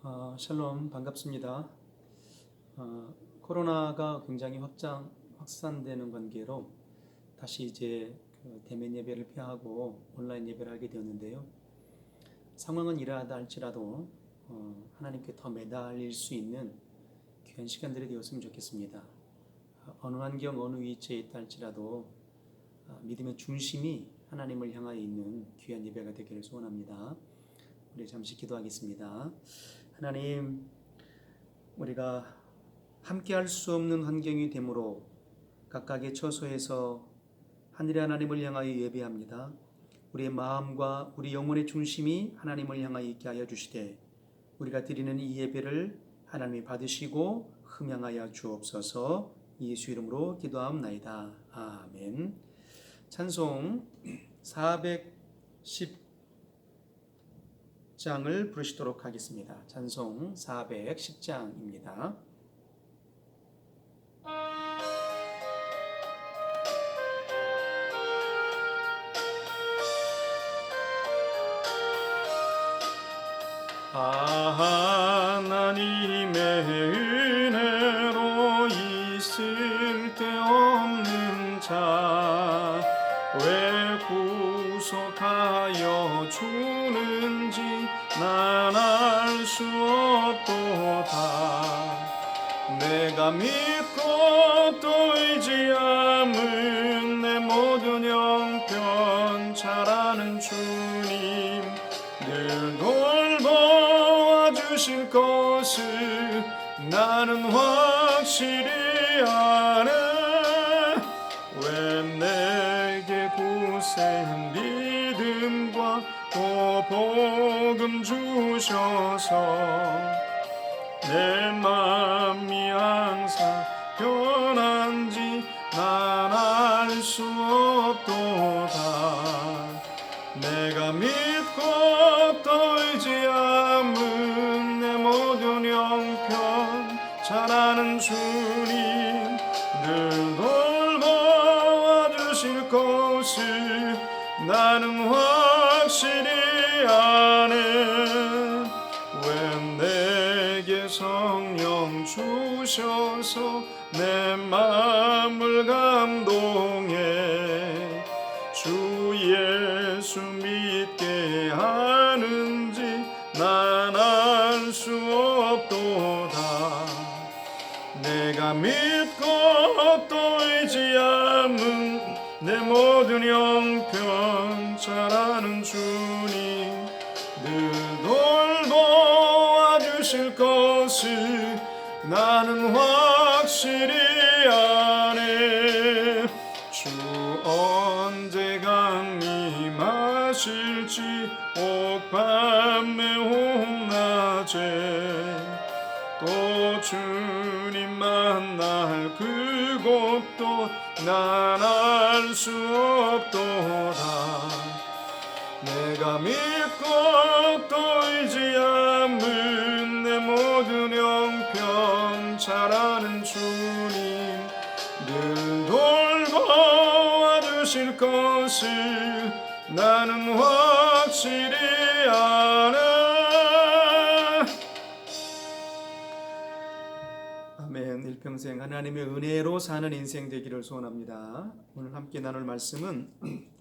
샬롬 반갑습니다. 코로나가 굉장히 확산되는 관계로 다시 이제 그 대면 예배를 피하고 온라인 예배를 하게 되었는데요. 상황은 이러하다 할지라도 하나님께 더 매달릴 수 있는 귀한 시간들이 되었으면 좋겠습니다. 어느 환경 어느 위치에 있다 할지라도 믿음의 중심이 하나님을 향하여 있는 귀한 예배가 되기를 소원합니다. 우리 잠시 기도하겠습니다. 하나님, 우리가 함께 할 수 없는 환경이 되므로 각각의 처소에서 하늘의 하나님을 향하여 예배합니다. 우리의 마음과 우리 영혼의 중심이 하나님을 향하여 있게 하여 주시되 우리가 드리는 이 예배를 하나님이 받으시고 흠양하여 주옵소서. 예수 이름으로 기도하옵나이다. 아멘. 찬송 410장을 부르시도록 하겠습니다. 찬송 410장입니다. 하나님의 은혜로 있을 데 없는 자 왜 구속하여 주는지 난 알 수 없도다. 내가 믿고 또 의지함은 내 모든 형편 잘 아는 주님 늘 돌보아 주실 것을 나는 확실히 아네. 왜 내게 굳센 믿음과 또 복음 주셔서 내 맘이 항상 변한지 난 알 수 없도다. 내가 믿고 또 의지함은 내 모든 형편 잘 아는 주님 늘 돌보아 주실 것을 나는 확실히 아네. 왜 내게 성령 주셔서 내 마음을 감동해 주 예수 믿게 하는지 난 알 수 없도다. 내가 믿고 또 의지함은 내 모든 형편 잘 아는 주님 늘 돌보아 주실 것을 나는 확실히 아네. 주 언제 강림하실지 옥밤에 홍낮에 또 주님 만날 그곳도 난 알 수 없도다. 내가 믿고 또 의지함은 내 모든 형편 잘 아는 주님 늘 돌보아 주실 것을 나는 확실히 아네. 아멘. 일평생 하나님의 은혜로 사는 인생 되기를 소원합니다. 오늘 함께 나눌 말씀은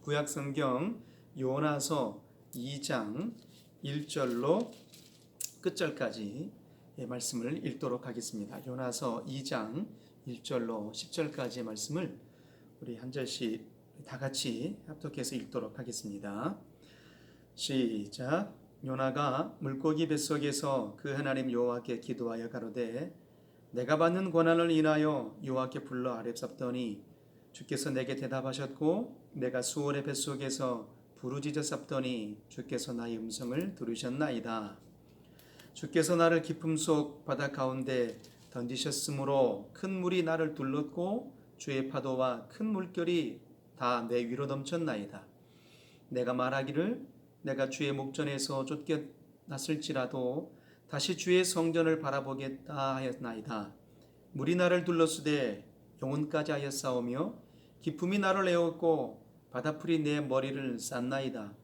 구약성경 요나서 2장 1절로 끝절까지 말씀을 읽도록 하겠습니다. 요나서 2장 1절로 10절까지의 말씀을 우리 한 절씩 다 같이 합독해서 읽도록 하겠습니다. 시작. 요나가 물고기 뱃속에서 그 하나님 여호와께 기도하여 가로되 내가 받는 고난을 인하여 여호와께 불러 아뢰sap더니 주께서 내게 대답하셨고 내가 수월의 뱃속에서 부르짖어 sap더니 주께서 나의 음성을 들으셨나이다. 주께서 나를 깊음 속 바다 가운데 던지셨으므로 큰 물이 나를 둘렀고 주의 파도와 큰 물결이 다 내 위로 넘쳤나이다. 내가 말하기를 내가 주의 목전에서 쫓겨났을지라도 다시 주의 성전을 바라보겠다 하였나이다. 물이 나를 둘렀으되 영혼까지 하였사오며 기품이 나를 에웠고 바다풀이 내 머리를 쌌나이다.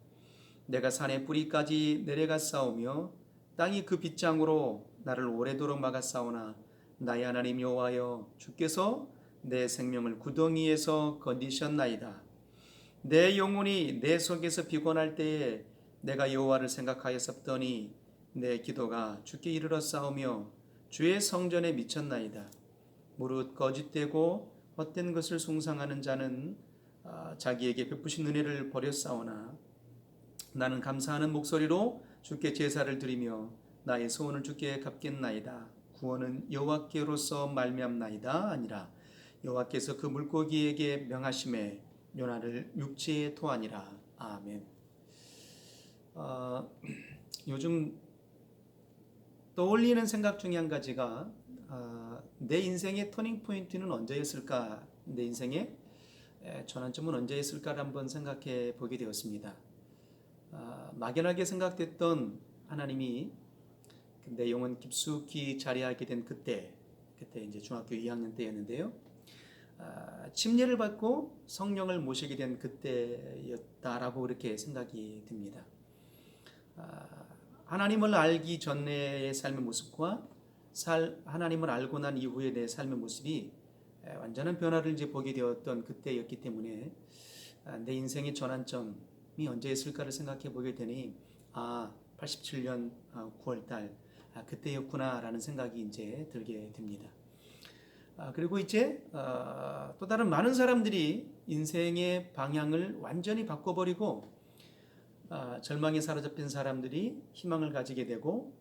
내가 산의 뿌리까지 내려갔사오며 땅이 그 빗장으로 나를 오래도록 막았사오나 나의 하나님 여호와여 주께서 내 생명을 구덩이에서 건지셨나이다. 내 영혼이 내 속에서 피곤할 때에 내가 여호와를 생각하였었더니 내 기도가 주께 이르렀사오며 주의 성전에 미쳤나이다. 무릇 거짓되고 헛된 것을 숭상하는 자는 자기에게 베푸신 은혜를 버렸사오나 나는 감사하는 목소리로 주께 제사를 드리며 나의 소원을 주께 갚겠나이다. 구원은 여호와께로서 말미암나이다 아니라 여호와께서 그 물고기에게 명하심에 요나를 육지에 토하니라. 아멘. 요즘 떠올리는 생각 중에 한 가지가 내 인생의 터닝 포인트는 언제였을까? 내 인생의 전환점은 언제였을까를 한번 생각해 보게 되었습니다. 막연하게 생각됐던 하나님이 내 영혼 깊숙이 자리하게 된 그때 이제 중학교 2학년 때였는데요. 침례를 받고 성령을 모시게 된 그때였다라고 그렇게 생각이 듭니다. 하나님을 알기 전의 삶의 모습과 하나님을 알고 난 이후의 내 삶의 모습이 완전한 변화를 이제 보게 되었던 그때였기 때문에 내 인생의 전환점이 언제였을까를 생각해 보게 되니 87년 9월달 그때였구나라는 생각이 이제 들게 됩니다. 그리고 이제 또 다른 많은 사람들이 인생의 방향을 완전히 바꿔버리고 절망에 사로잡힌 사람들이 희망을 가지게 되고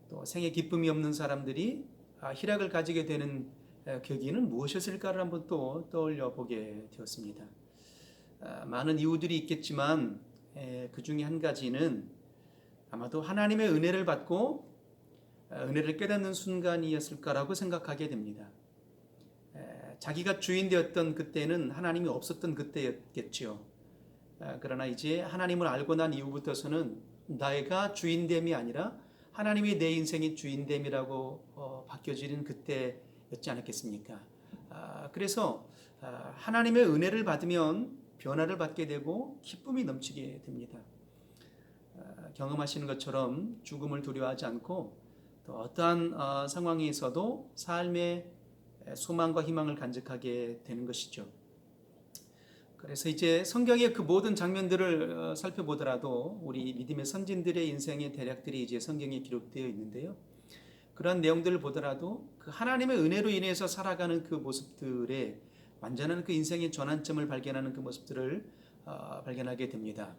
또 생에 기쁨이 없는 사람들이 희락을 가지게 되는 계기는 무엇이었을까를 한번 또 떠올려 보게 되었습니다. 많은 이유들이 있겠지만 그 중에 한 가지는 아마도 하나님의 은혜를 받고 은혜를 깨닫는 순간이었을까라고 생각하게 됩니다. 자기가 주인 되었던 그때는 하나님이 없었던 그때였겠지요. 그러나 이제 하나님을 알고 난 이후부터서는 내가 주인됨이 아니라 하나님이 내 인생의 주인됨이라고 바뀌어지는 그때였지 않았겠습니까? 그래서 하나님의 은혜를 받으면 변화를 받게 되고 기쁨이 넘치게 됩니다. 경험하시는 것처럼 죽음을 두려워하지 않고 또 어떠한 상황에서도 삶의 소망과 희망을 간직하게 되는 것이죠. 그래서 이제 성경의 그 모든 장면들을 살펴보더라도 우리 믿음의 선진들의 인생의 대략들이 이제 성경에 기록되어 있는데요. 그런 내용들을 보더라도 그 하나님의 은혜로 인해서 살아가는 그 모습들에 완전한 그 인생의 전환점을 발견하는 그 모습들을 발견하게 됩니다.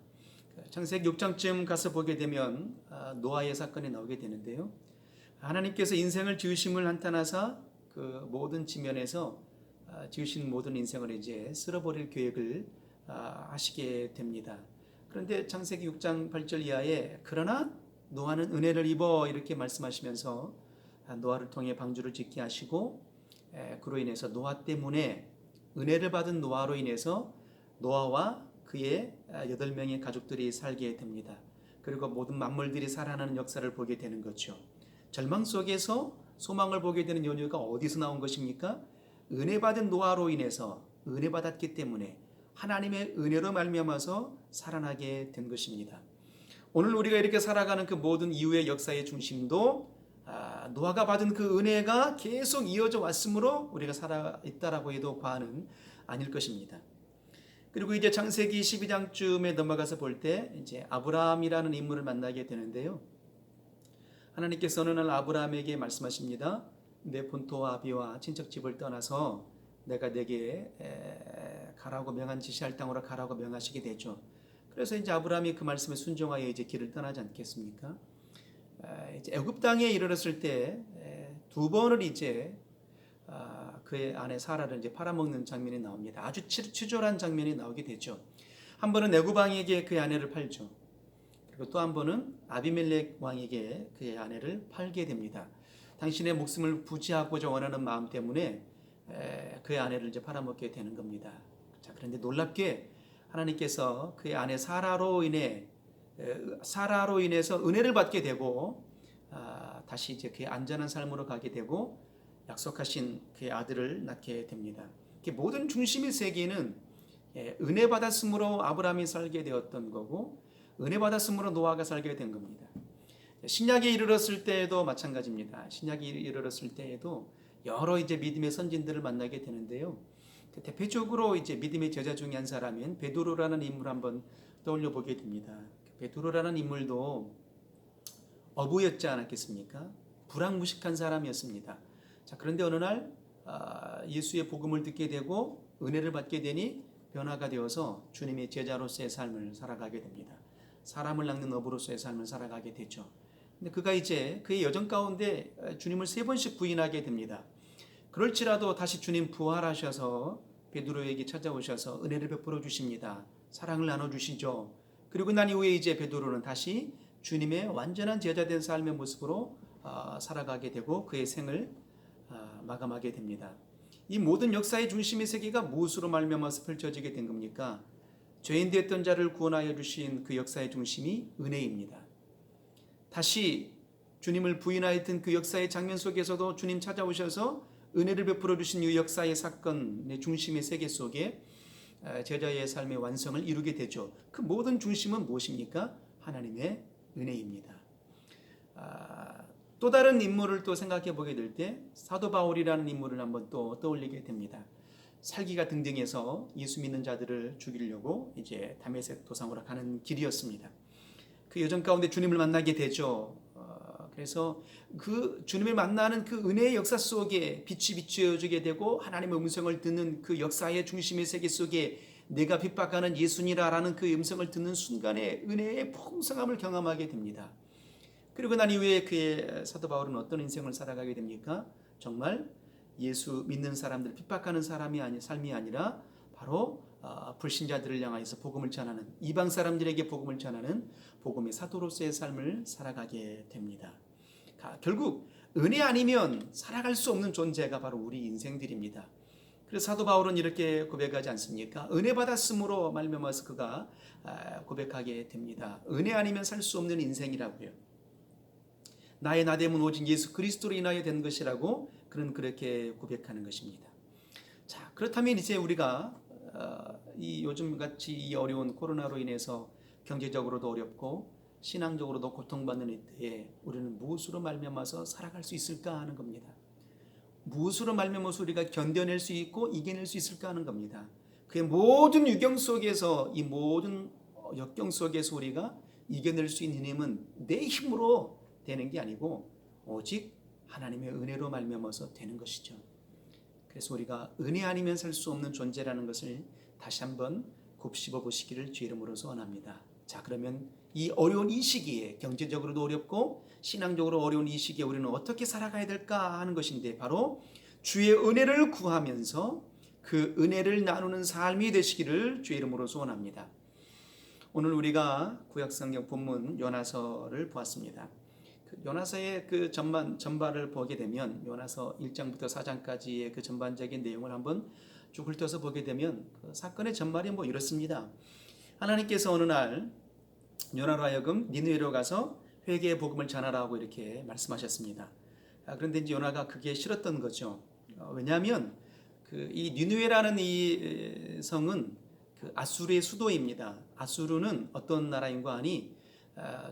창세기 6장쯤 가서 보게 되면 노아의 사건이 나오게 되는데요. 하나님께서 인생을 지으심을 한탄하사 그 모든 지면에서 지으신 모든 인생을 이제 쓸어버릴 계획을 하시게 됩니다. 그런데 창세기 6장 8절 이하에 그러나 노아는 은혜를 입어 이렇게 말씀하시면서 노아를 통해 방주를 짓게 하시고 그로 인해서 노아 때문에 은혜를 받은 노아로 인해서 노아와 그의 8명의 가족들이 살게 됩니다. 그리고 모든 만물들이 살아나는 역사를 보게 되는 거죠. 절망 속에서 소망을 보게 되는 연유가 어디서 나온 것입니까? 은혜 받은 노아로 인해서 은혜 받았기 때문에 하나님의 은혜로 말미암아서 살아나게 된 것입니다. 오늘 우리가 이렇게 살아가는 그 모든 이후의 역사의 중심도 노아가 받은 그 은혜가 계속 이어져 왔으므로 우리가 살아 있다라고 해도 과언은 아닐 것입니다. 그리고 이제 창세기 12장쯤에 넘어가서 볼 때 이제 아브라함이라는 인물을 만나게 되는데요. 하나님께서 어느 날 아브라함에게 말씀하십니다. 내 본토와 아비와 친척집을 떠나서 내가 내게 가라고 명한 지시할 땅으로 가라고 명하시게 되죠. 그래서 이제 아브라함이 그 말씀에 순종하여 이제 길을 떠나지 않겠습니까? 이제 애굽 땅에 이르렀을 때 두 번을 이제 그의 아내 사라를 이제 팔아먹는 장면이 나옵니다. 아주 치졸한 장면이 나오게 되죠. 한 번은 애굽 왕에게 그의 아내를 팔죠. 그리고 또 한 번은 아비멜렉 왕에게 그의 아내를 팔게 됩니다. 당신의 목숨을 부지하고자 원하는 마음 때문에 그의 아내를 이제 팔아먹게 되는 겁니다. 자, 그런데 놀랍게 하나님께서 그의 아내 사라로 인해서 은혜를 받게 되고 다시 이제 그의 안전한 삶으로 가게 되고 약속하신 그의 아들을 낳게 됩니다. 모든 중심의 세계는 은혜 받았으므로 아브라함이 살게 되었던 거고 은혜 받았으므로 노아가 살게 된 겁니다. 신약에 이르렀을 때에도 마찬가지입니다. 신약에 이르렀을 때에도 여러 이제 믿음의 선진들을 만나게 되는데요. 대표적으로 이제 믿음의 제자 중에 한 사람인 베드로라는 인물 한번 떠올려 보게 됩니다. 베드로라는 인물도 어부였지 않았겠습니까? 불황무식한 사람이었습니다. 자, 그런데 어느 날 예수의 복음을 듣게 되고 은혜를 받게 되니 변화가 되어서 주님의 제자로서의 삶을 살아가게 됩니다. 사람을 낚는 어부로서의 삶을 살아가게 되죠. 근데 그가 이제 그의 여정 가운데 주님을 3번씩 부인하게 됩니다. 그럴지라도 다시 주님 부활하셔서 베드로에게 찾아오셔서 은혜를 베풀어 주십니다. 사랑을 나눠 주시죠. 그리고 난 이후에 이제 베드로는 다시 주님의 완전한 제자된 삶의 모습으로 살아가게 되고 그의 생을 마감하게 됩니다. 이 모든 역사의 중심의 세계가 무엇으로 말미암아서 펼쳐지게 된 겁니까? 죄인 되었던 자를 구원하여 주신 그 역사의 중심이 은혜입니다. 다시 주님을 부인하였던 그 역사의 장면 속에서도 주님 찾아오셔서 은혜를 베풀어 주신 이 역사의 사건의 중심의 세계 속에 제자의 삶의 완성을 이루게 되죠. 그 모든 중심은 무엇입니까? 하나님의 은혜입니다. 또 다른 인물을 또 생각해 보게 될 때 사도 바울이라는 인물을 한번 또 떠올리게 됩니다. 살기가 등등해서 예수 믿는 자들을 죽이려고 이제 다메섹 도상으로 가는 길이었습니다. 그 여정 가운데 주님을 만나게 되죠. 그래서 그 주님을 만나는 그 은혜의 역사 속에 빛이 비추어지게 되고 하나님의 음성을 듣는 그 역사의 중심의 세계 속에 내가 핍박하는 예수니라라는 그 음성을 듣는 순간에 은혜의 풍성함을 경험하게 됩니다. 그리고 난 이후에 그의 사도 바울은 어떤 인생을 살아가게 됩니까? 정말 예수 믿는 사람들 핍박하는 삶이 아니라 바로 불신자들을 향하여서 복음을 전하는 이방 사람들에게 복음을 전하는 복음의 사도로서의 삶을 살아가게 됩니다. 결국 은혜 아니면 살아갈 수 없는 존재가 바로 우리 인생들입니다. 그래서 사도 바울은 이렇게 고백하지 않습니까? 은혜 받았으므로 말미암아서 그가 고백하게 됩니다. 은혜 아니면 살 수 없는 인생이라고요. 나의 나됨은 오직 예수 그리스도로 인하여 된 것이라고 그는 그렇게 고백하는 것입니다. 자, 그렇다면 이제 우리가 이 요즘같이 이 어려운 코로나로 인해서 경제적으로도 어렵고 신앙적으로도 고통받는 이때에 우리는 무엇으로 말미암아서 살아갈 수 있을까 하는 겁니다. 무엇으로 말미암아서 우리가 견뎌낼 수 있고 이겨낼 수 있을까 하는 겁니다. 그의 모든 유경 속에서 이 모든 역경 속에서 우리가 이겨낼 수 있는 힘은 내 힘으로 되는 게 아니고 오직 하나님의 은혜로 말미암아서 되는 것이죠. 그래서 우리가 은혜 아니면 살 수 없는 존재라는 것을 다시 한번 곱씹어 보시기를 주의 이름으로 소원합니다. 자, 그러면 이 어려운 이 시기에 경제적으로도 어렵고 신앙적으로 어려운 이 시기에 우리는 어떻게 살아가야 될까 하는 것인데 바로 주의 은혜를 구하면서 그 은혜를 나누는 삶이 되시기를 주의 이름으로 소원합니다. 오늘 우리가 구약성경 본문 요나서를 보았습니다. 요나서의 그 전반을 보게 되면 요나서 1장부터 4장까지의 그 전반적인 내용을 한번 쭉 훑어서 보게 되면 그 사건의 전말이 이렇습니다. 하나님께서 어느 날 요나로 하여금 니느웨로 가서 회개의 복음을 전하라고 이렇게 말씀하셨습니다. 그런데 이제 요나가 그게 싫었던 거죠. 왜냐하면 이 니느웨라는 이 성은 그 아수르의 수도입니다. 아수르는 어떤 나라인가 하니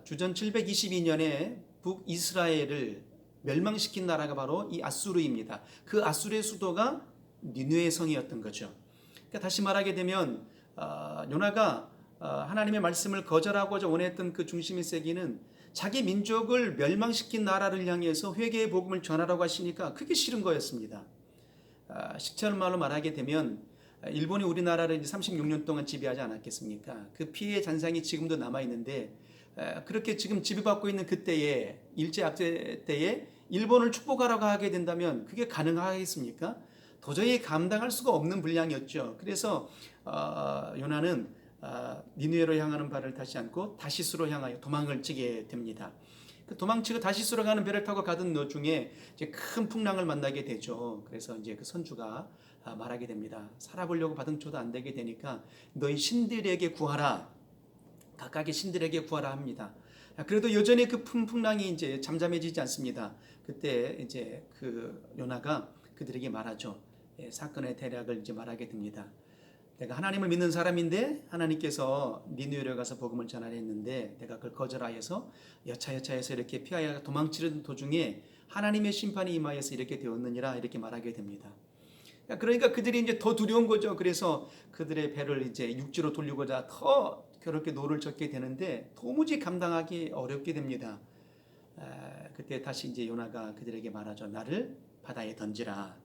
주전 722년에 북이스라엘을 멸망시킨 나라가 바로 이 아수르입니다. 그 아수르의 수도가 니느웨 성이었던 거죠. 그러니까 다시 말하게 되면 요나가 하나님의 말씀을 거절하고자 원했던 그 중심의 세계는 자기 민족을 멸망시킨 나라를 향해서 회개의 복음을 전하라고 하시니까 그게 싫은 거였습니다. 식처럼 말로 말하게 되면 일본이 우리나라를 36년 동안 지배하지 않았겠습니까? 그 피해의 잔상이 지금도 남아있는데 그렇게 지금 지배받고 있는 그때에 일제압제 때에 일본을 축복하라고 하게 된다면 그게 가능하겠습니까? 도저히 감당할 수가 없는 분량이었죠. 그래서 요나는 니느웨로 향하는 발을 타지 않고 다시스로 향하여 도망을 치게 됩니다. 그 도망치고 다시스로 가는 배를 타고 가던 도중에 이제 큰 풍랑을 만나게 되죠. 그래서 이제 그 선주가 말하게 됩니다. 살아보려고 받은 초도 안 되게 되니까 너희 신들에게 구하라. 각각의 신들에게 구하라 합니다. 그래도 여전히 그 풍랑이 이제 잠잠해지지 않습니다. 그때 이제 그 요나가 그들에게 말하죠. 사건의 대략을 이제 말하게 됩니다. 내가 하나님을 믿는 사람인데 하나님께서 니느웨로 가서 복음을 전하려 했는데 내가 그걸 거절하여서 여차여차해서 이렇게 피하여 도망치는 도중에 하나님의 심판이 임하여서 이렇게 되었느니라 이렇게 말하게 됩니다. 그러니까 그들이 이제 더 두려운 거죠. 그래서 그들의 배를 이제 육지로 돌리고자 더 그렇게 노를 젓게 되는데 도무지 감당하기 어렵게 됩니다. 그때 다시 이제 요나가 그들에게 말하죠. 나를 바다에 던지라.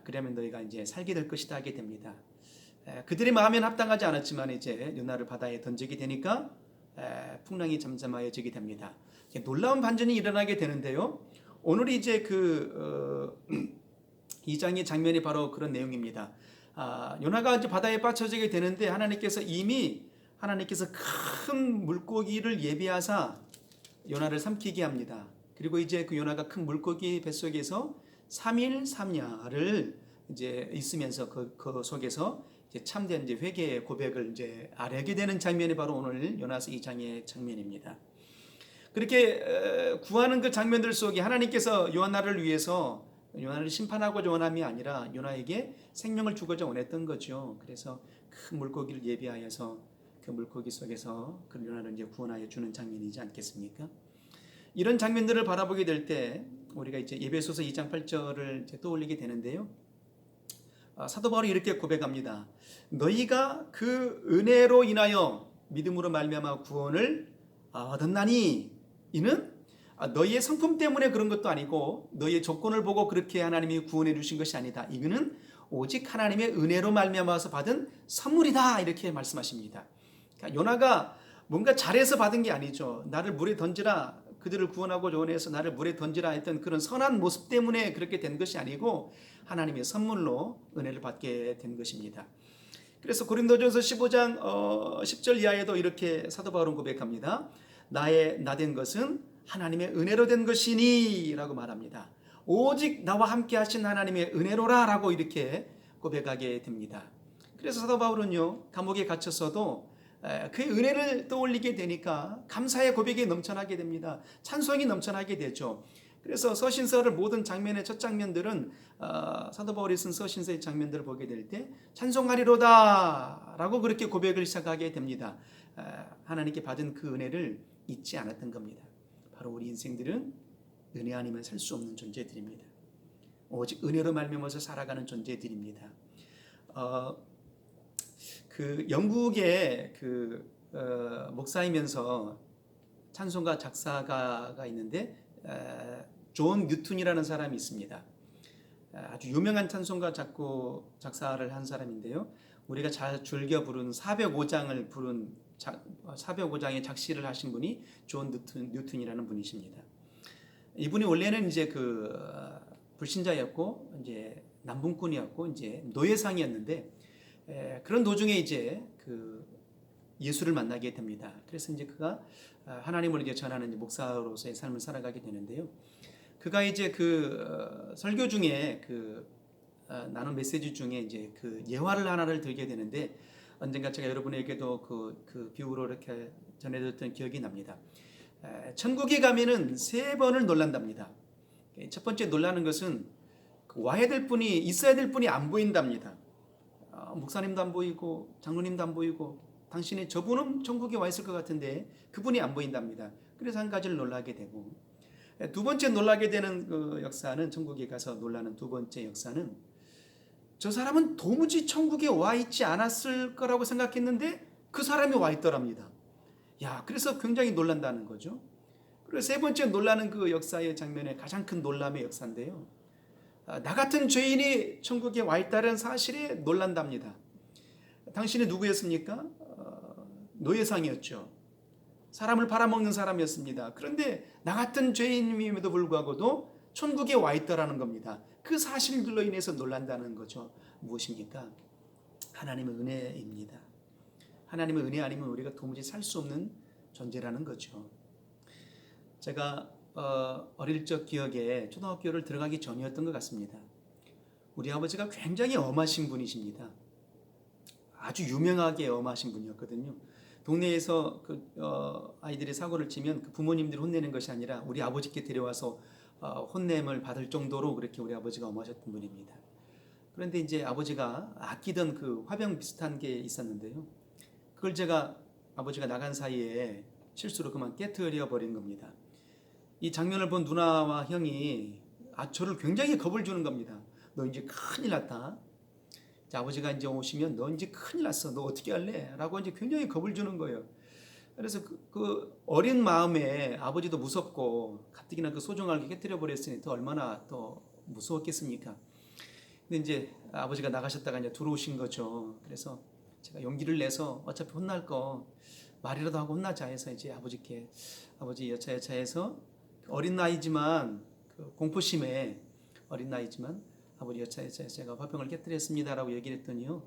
그러면 너희가 이제 살게 될 것이다 하게 됩니다. 그들의 마음에는 합당하지 않았지만 이제 요나를 바다에 던지게 되니까 풍랑이 잠잠하여지게 됩니다. 놀라운 반전이 일어나게 되는데요. 오늘 이제 그 2장의 장면이 바로 그런 내용입니다. 요나가 이제 바다에 빠쳐지게 되는데 하나님께서 큰 물고기를 예비하사 요나를 삼키게 합니다. 그리고 이제 그 요나가 큰 물고기 뱃속에서 3일 3야를 이제 있으면서 그 속에서 이제 참된 이제 회개의 고백을 이제 아뢰게 되는 장면이 바로 오늘 요나서 2장의 장면입니다. 그렇게 구하는 그 장면들 속에 하나님께서 요나를 위해서 요나를 심판하고자 원함이 아니라 요나에게 생명을 주고자 원했던 거죠. 그래서 큰 물고기를 예비하여서 그 물고기 속에서 그 요나를 이제 구원하여 주는 장면이지 않겠습니까? 이런 장면들을 바라보게 될 때 우리가 이제 에베소서 2장 8절을 이제 떠올리게 되는데요. 사도 바울이 이렇게 고백합니다. 너희가 그 은혜로 인하여 믿음으로 말미암아 구원을 얻었나니 이는 너희의 성품 때문에 그런 것도 아니고 너희의 조건을 보고 그렇게 하나님이 구원해 주신 것이 아니다. 이거는 오직 하나님의 은혜로 말미암아서 받은 선물이다 이렇게 말씀하십니다. 그러니까 요나가 뭔가 잘해서 받은 게 아니죠. 나를 물에 던지라 그들을 구원하고 원해서 나를 물에 던지라 했던 그런 선한 모습 때문에 그렇게 된 것이 아니고 하나님의 선물로 은혜를 받게 된 것입니다. 그래서 고린도전서 15장 10절 이하에도 이렇게 사도 바울은 고백합니다. 나된 것은 하나님의 은혜로 된 것이니 라고 말합니다. 오직 나와 함께 하신 하나님의 은혜로라 라고 이렇게 고백하게 됩니다. 그래서 사도 바울은요 감옥에 갇혔어도 그의 은혜를 떠올리게 되니까 감사의 고백이 넘쳐나게 됩니다. 찬송이 넘쳐나게 되죠. 그래서 서신서를 모든 장면의 첫 장면들은 사도 바울이 쓴 서신서의 장면들을 보게 될 때 찬송하리로다 라고 그렇게 고백을 시작하게 됩니다. 하나님께 받은 그 은혜를 잊지 않았던 겁니다. 바로 우리 인생들은 은혜 아니면 살 수 없는 존재들입니다. 오직 은혜로 말미암아서 살아가는 존재들입니다. 그 영국의 목사이면서 찬송가 작사가가 있는데 존 뉴튼이라는 사람이 있습니다. 아주 유명한 찬송가 작사를 한 사람인데요. 우리가 잘 즐겨 부르는 405장의 작시를 하신 분이 존 뉴튼이라는 분이십니다. 이분이 원래는 이제 그 불신자였고 이제 남분꾼이었고 이제 노예상이었는데 그런 도중에 이제 그 예수를 만나게 됩니다. 그래서 이제 그가 하나님을 이제 전하는 이제 목사로서의 삶을 살아가게 되는데요. 그가 이제 그 설교 중에 나눈 메시지 중에 이제 그 예화를 하나를 들게 되는데 언젠가 제가 여러분에게도 그 비유로 이렇게 전해드렸던 기억이 납니다. 천국에 가면은 3번을 놀란답니다. 첫 번째 놀라는 것은 와야 될 분이 있어야 될 분이 안 보인답니다. 목사님도 안 보이고 장로님도 안 보이고 당신이 저분은 천국에 와 있을 것 같은데 그분이 안 보인답니다. 그래서 한 가지를 놀라게 되고 두 번째 놀라게 되는 그 역사는 천국에 가서 놀라는 두 번째 역사는 저 사람은 도무지 천국에 와 있지 않았을 거라고 생각했는데 그 사람이 와 있더랍니다. 그래서 굉장히 놀란다는 거죠. 그리고 세 번째 놀라는 그 역사의 장면의 가장 큰 놀람의 역사인데요. 나 같은 죄인이 천국에 와 있다는 사실에 놀란답니다. 당신이 누구였습니까? 노예상이었죠. 사람을 팔아먹는 사람이었습니다. 그런데 나 같은 죄인임에도 불구하고도 천국에 와 있다라는 겁니다. 그 사실들로 인해서 놀란다는 거죠. 무엇입니까? 하나님의 은혜입니다. 하나님의 은혜 아니면 우리가 도무지 살 수 없는 존재라는 거죠. 제가 어릴 적 기억에 초등학교를 들어가기 전이었던 것 같습니다. 우리 아버지가 굉장히 엄하신 분이십니다. 아주 유명하게 엄하신 분이었거든요. 동네에서 아이들이 사고를 치면 그 부모님들이 혼내는 것이 아니라 우리 아버지께 데려와서 혼냄을 받을 정도로 그렇게 우리 아버지가 엄하셨던 분입니다. 그런데 이제 아버지가 아끼던 그 화병 비슷한 게 있었는데요. 그걸 제가 아버지가 나간 사이에 실수로 그만 깨트려 버린 겁니다. 이 장면을 본 누나와 형이 저를 굉장히 겁을 주는 겁니다. 너 이제 큰일 났다. 이제 아버지가 이제 오시면 너 이제 큰일 났어. 너 어떻게 할래? 라고 이제 굉장히 겁을 주는 거예요. 그래서 그 어린 마음에 아버지도 무섭고 가뜩이나 그 소중하게 깨뜨려 버렸으니 더 얼마나 더 무서웠겠습니까? 근데 이제 아버지가 나가셨다가 이제 들어오신 거죠. 그래서 제가 용기를 내서 어차피 혼날 거 말이라도 하고 혼나자 해서 이제 아버지께 아버지 여차여차해서 어린 나이지만 그 공포심에 어린 나이지만 아버지 여차여차 제가 화병을 깨뜨렸습니다라고 얘기를 했더니요.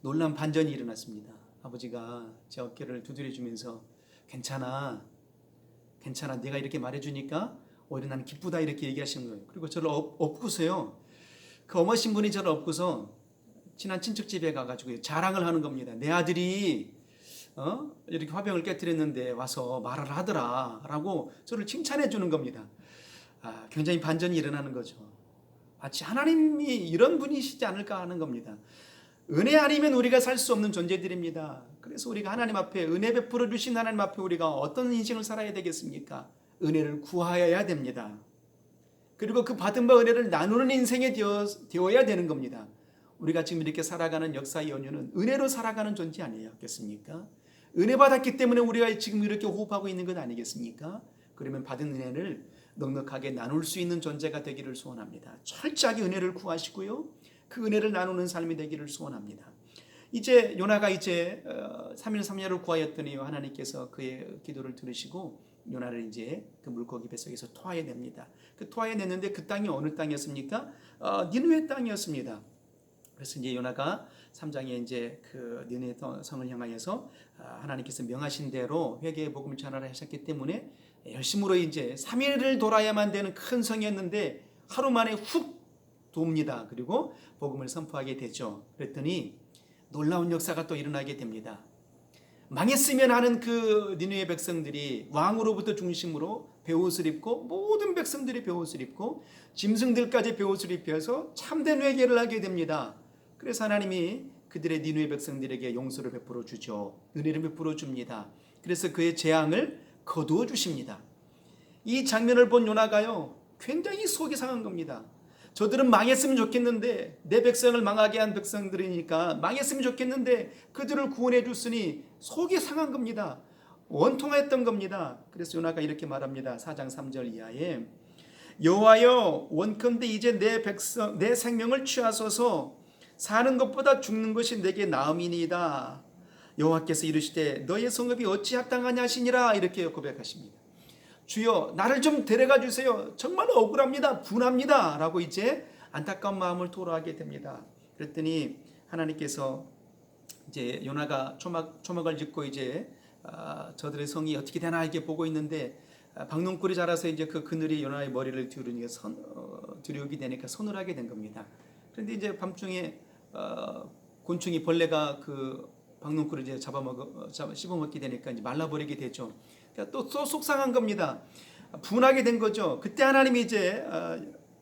놀라운 반전이 일어났습니다. 아버지가 제 어깨를 두드려 주면서 괜찮아. 네가 이렇게 말해주니까 오히려 난 기쁘다 이렇게 얘기하시는 거예요. 그리고 저를 업고서요. 그 어머신 분이 저를 업고서 친한 친척 집에 가가지고 자랑을 하는 겁니다. 내 아들이 이렇게 화병을 깨뜨렸는데 와서 말을 하더라 라고 저를 칭찬해 주는 겁니다. 굉장히 반전이 일어나는 거죠. 마치 하나님이 이런 분이시지 않을까 하는 겁니다. 은혜 아니면 우리가 살 수 없는 존재들입니다. 그래서 우리가 하나님 앞에 은혜 베풀어 주신 하나님 앞에 우리가 어떤 인생을 살아야 되겠습니까? 은혜를 구하여야 됩니다. 그리고 그 받은 바 은혜를 나누는 인생이 되어야 되는 겁니다. 우리가 지금 이렇게 살아가는 역사의 연유는 은혜로 살아가는 존재 아니겠습니까? 은혜 받았기 때문에 우리가 지금 이렇게 호흡하고 있는 것 아니겠습니까? 그러면 받은 은혜를 넉넉하게 나눌 수 있는 존재가 되기를 소원합니다. 철저하게 은혜를 구하시고요. 그 은혜를 나누는 삶이 되기를 소원합니다. 이제 요나가 이제 3일 3夜을 구하였더니 하나님께서 그의 기도를 들으시고 요나를 이제 그 물고기 뱃속에서 토하여냅니다. 그 토하여냈는데 그 땅이 어느 땅이었습니까? 니느웨 땅이었습니다. 그래서 이제 요나가 3장에 이제 그 니느웨 성을 향하여서 하나님께서 명하신 대로 회개의 복음을 전하라 하셨기 때문에 열심으로 이제 3일을 돌아야만 되는 큰 성이었는데 하루 만에 훅 돕니다. 그리고 복음을 선포하게 되죠. 그랬더니 놀라운 역사가 또 일어나게 됩니다. 망했으면 하는 그 니느웨 백성들이 왕으로부터 중심으로 베옷을 입고 모든 백성들이 베옷을 입고 짐승들까지 베옷을 입혀서 참된 회개를 하게 됩니다. 그래서 하나님이 그들의 니느웨 백성들에게 용서를 베풀어 주죠. 은혜를 베풀어 줍니다. 그래서 그의 재앙을 거두어 주십니다. 이 장면을 본 요나가요 굉장히 속이 상한 겁니다. 저들은 망했으면 좋겠는데 내 백성을 망하게 한 백성들이니까 망했으면 좋겠는데 그들을 구원해 줬으니 속이 상한 겁니다. 원통했던 겁니다. 그래서 요나가 이렇게 말합니다. 4장 3절 이하에 여호와여 원컨대 이제 내 백성 내 생명을 취하소서 사는 것보다 죽는 것이 내게 나음이니이다. 여호와께서 이르시되 너의 성읍이 어찌 합당하냐 하시니라 이렇게 고백하십니다. 주여 나를 좀 데려가 주세요. 정말 억울합니다. 분합니다. 라고 이제 안타까운 마음을 토로하게 됩니다. 그랬더니 하나님께서 이제 요나가 초막을 짓고 이제 저들의 성이 어떻게 되나 이렇게 보고 있는데 박농꿀이 자라서 이제 그 그늘이 요나의 머리를 두르게 되니까 서늘하게 된 겁니다. 그런데 이제 밤중에 곤충이 벌레가 그 박농꿀을 이제 씹어먹게 되니까 이제 말라버리게 되죠. 또 속상한 겁니다. 분하게 된 거죠. 그때 하나님이 이제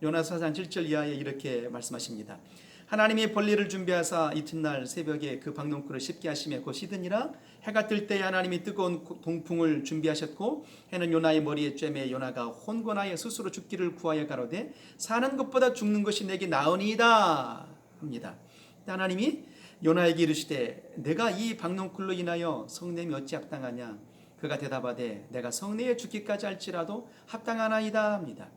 요나 4장 7절 이하에 이렇게 말씀하십니다. 하나님이 벌레를 준비하사 이튿날 새벽에 그 박농꿀을 씹게 하시며 곧 씻으니라. 해가 뜰 때에 하나님이 뜨거운 동풍을 준비하셨고 해는 요나의 머리에 쬐매 요나가 혼곤하여 스스로 죽기를 구하여 가로되 사는 것보다 죽는 것이 내게 나으니이다 합니다. 하나님이 요나에게 이르시되 내가 이 박농꿀로 인하여 성냄이 어찌 합당하냐. 그가 대답하되 내가 성내에 죽기까지 할지라도 합당하나이다 합니다.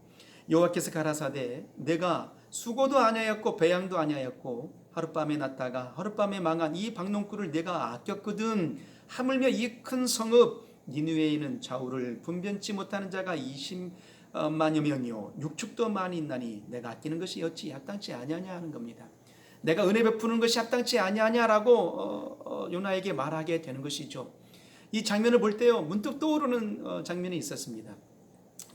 여호와께서 가라사대 내가 수고도 아니하였고 배양도 아니하였고 하룻밤에 났다가 하룻밤에 망한 이 박농꿀을 내가 아꼈거든. 하물며 이 큰 성읍 니느웨에 있는 좌우를 분변치 못하는 자가 20만여 명이요 육축도 많이 있나니 내가 아끼는 것이 어찌 합당치 아니하냐 하는 겁니다. 내가 은혜 베푸는 것이 합당치 아니하냐라고 요나에게 말하게 되는 것이죠. 이 장면을 볼 때요 문득 떠오르는 장면이 있었습니다.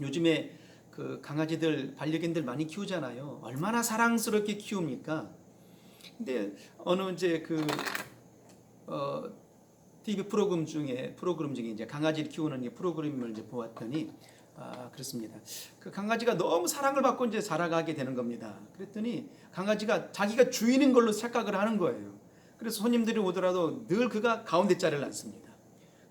요즘에 그 강아지들 반려견들 많이 키우잖아요. 얼마나 사랑스럽게 키웁니까? 근데 어느 이제 그 TV 프로그램 중에 이제 강아지를 키우는 프로그램을 이제 보았더니 그렇습니다. 그 강아지가 너무 사랑을 받고 이제 자라가게 되는 겁니다. 그랬더니 강아지가 자기가 주인인 걸로 착각을 하는 거예요. 그래서 손님들이 오더라도 늘 그가 가운데 자리를 앉습니다.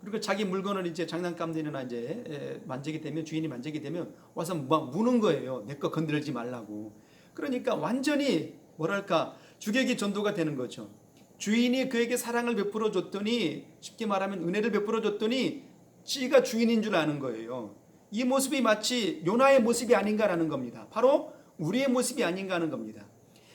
그리고 자기 물건을 이제 장난감들이나 이제 만지게 되면, 주인이 만지게 되면 와서 막 무는 거예요. 내 거 건드리지 말라고. 그러니까 완전히 뭐랄까 주객이 전도가 되는 거죠. 주인이 그에게 사랑을 베풀어 줬더니, 쉽게 말하면 은혜를 베풀어 줬더니 지가 주인인 줄 아는 거예요. 이 모습이 마치 요나의 모습이 아닌가라는 겁니다. 바로 우리의 모습이 아닌가 하는 겁니다.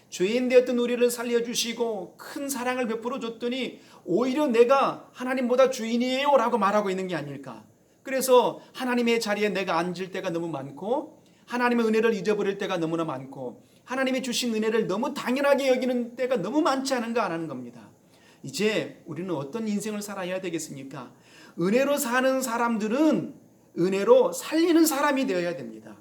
죄인 되었던 우리를 살려주시고 큰 사랑을 베풀어 줬더니 오히려 내가 하나님보다 주인이에요 라고 말하고 있는 게 아닐까. 그래서 하나님의 자리에 내가 앉을 때가 너무 많고, 하나님의 은혜를 잊어버릴 때가 너무나 많고, 하나님이 주신 은혜를 너무 당연하게 여기는 때가 너무 많지 않은가 하는 겁니다. 이제 우리는 어떤 인생을 살아야 되겠습니까? 은혜로 사는 사람들은 은혜로 살리는 사람이 되어야 됩니다.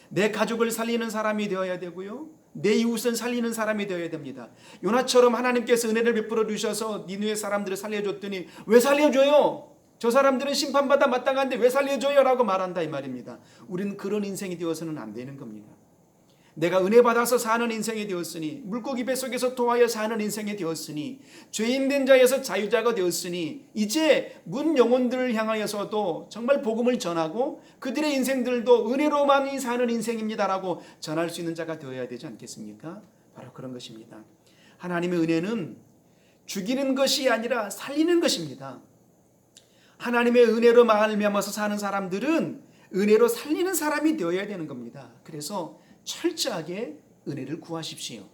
내 가족을 살리는 사람이 되어야 되고요, 내 이웃을 살리는 사람이 되어야 됩니다. 요나처럼 하나님께서 은혜를 베풀어 주셔서 니느웨 사람들을 살려줬더니 왜 살려줘요? 저 사람들은 심판받아 마땅한데 왜 살려줘요? 라고 말한다 이 말입니다. 우리는 그런 인생이 되어서는 안 되는 겁니다. 내가 은혜 받아서 사는 인생이 되었으니, 물고기 뱃속에서 토하여 사는 인생이 되었으니, 죄인된 자에서 자유자가 되었으니, 이제 문 영혼들을 향하여서도 정말 복음을 전하고 그들의 인생들도 은혜로만 사는 인생입니다라고 전할 수 있는 자가 되어야 되지 않겠습니까? 바로 그런 것입니다. 하나님의 은혜는 죽이는 것이 아니라 살리는 것입니다. 하나님의 은혜로 말미암아서 사는 사람들은 은혜로 살리는 사람이 되어야 되는 겁니다. 그래서 철저하게 은혜를 구하십시오.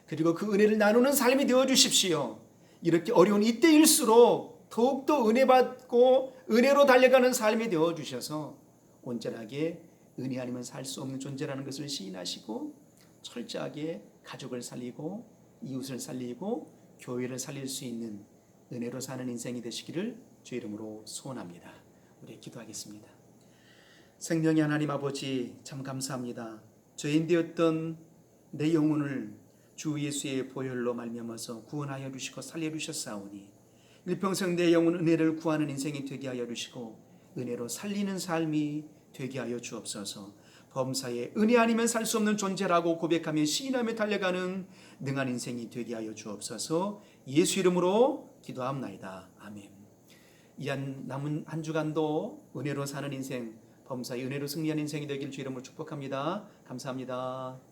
그리고 그 은혜를 나누는 삶이 되어주십시오. 이렇게 어려운 이때일수록 더욱더 은혜 받고 은혜로 달려가는 삶이 되어주셔서 온전하게 은혜 아니면 살 수 없는 존재라는 것을 시인하시고, 철저하게 가족을 살리고 이웃을 살리고 교회를 살릴 수 있는 은혜로 사는 인생이 되시기를 주 이름으로 소원합니다. 우리 기도하겠습니다. 생명의 하나님 아버지, 참 감사합니다. 죄인 되었던 내 영혼을 주 예수의 보혈로 말미암아서 구원하여 주시고 살려 주셨사오니, 일평생 내 영혼 은혜를 구하는 인생이 되게 하여 주시고 은혜로 살리는 삶이 되게 하여 주옵소서. 범사에 은혜 아니면 살 수 없는 존재라고 고백하며 시인하며 달려가는 능한 인생이 되게 하여 주옵소서. 예수 이름으로 기도합나이다. 아멘. 이 남은 한 주간도 은혜로 사는 인생, 범사의 은혜로 승리하는 인생이 되길 주 이름으로 축복합니다. 감사합니다.